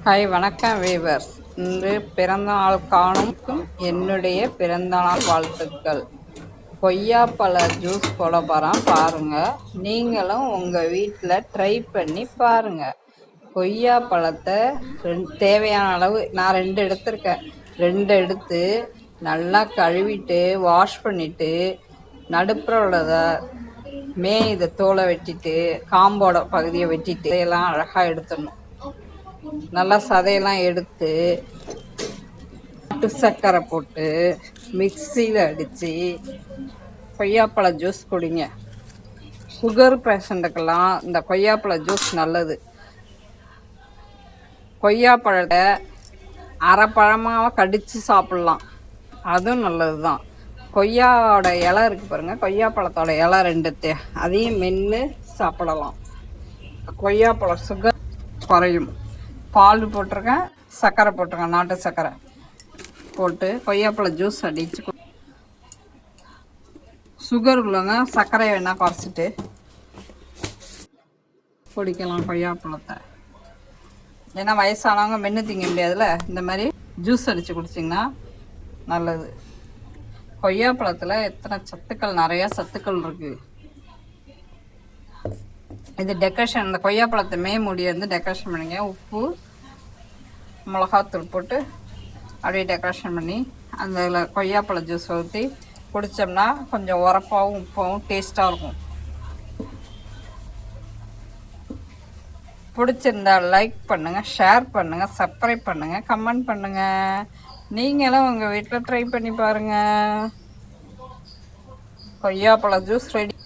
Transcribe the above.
Hi வணக்கம் viewers. இன்று பிறந்தநாள் காணும் என்னுடைய பிறந்தநாள் வாழ்த்துக்கள். கொய்யாப்பழ ஜூஸ் போட போகிறோம் பாருங்கள். நீங்களும் உங்கள் வீட்டில் ட்ரை பண்ணி பாருங்கள். கொய்யாப்பழத்தை தேவையான அளவு நான் 2 எடுத்திருக்கேன். 2 எடுத்து நல்லா கழுவிட்டு வாஷ் பண்ணிவிட்டு நடுப்புற உள்ளதை இதை தோலை வெட்டிட்டு காம்போட பகுதியை வெட்டிட்டு எல்லாம் அழகாக எடுத்துடணும். நல்லா சதையெல்லாம் எடுத்து சர்க்கரை போட்டு மிக்சியில் அடித்து கொய்யாப்பழ ஜூஸ் குடிங்க. சுகர் பேஷண்ட்டுக்கெல்லாம் இந்த கொய்யாப்பழ ஜூஸ் நல்லது. கொய்யாப்பழத்தை அரைப்பழமாக கடித்து சாப்பிட்லாம், அதுவும் நல்லது தான். கொய்யாவோட இலை இருக்குது பாருங்கள், கொய்யாப்பழத்தோட இலை 2 அதையும் மென்று சாப்பிடலாம். கொய்யாப்பழம் சுகர் குறையும். பால் போட்டிருக்கேன், சர்க்கரை போட்டிருக்கேன், நாட்டு சர்க்கரை போட்டு கொய்யாப்பழ ஜூஸ் அடித்து சுகர் உள்ளவங்க சர்க்கரை வேணால் குறைச்சிட்டு குடிக்கலாம் கொய்யாப்பழத்தை. ஏன்னா வயசானவங்க மென்று திங்க முடியாதுல்ல, இந்த மாதிரி ஜூஸ் அடித்து குடிச்சிங்கன்னா நல்லது. கொய்யாப்பழத்தில் எத்தனை சத்துக்கள், நிறையா சத்துக்கள் இருக்குது. இது டெக்கரேஷன், இந்த கொய்யாப்பழத்தை மூடி வந்து டெக்கரேஷன் பண்ணிங்க. உப்பு மிளகாத்தூள் போட்டு அப்படியே டெக்கரேஷன் பண்ணி அந்த கொய்யாப்பழ ஜூஸ் ஊற்றி குடித்தோம்னா கொஞ்சம் உரப்பாகவும் உப்பாகவும் டேஸ்ட்டாக இருக்கும். பிடிச்சிருந்தா லைக் பண்ணுங்கள், ஷேர் பண்ணுங்கள், சப்ஸ்கிரைப் பண்ணுங்கள், கமெண்ட் பண்ணுங்கள். நீங்களும் உங்கள் வீட்டில் ட்ரை பண்ணி பாருங்கள். கொய்யாப்பழ ஜூஸ் ரெடி.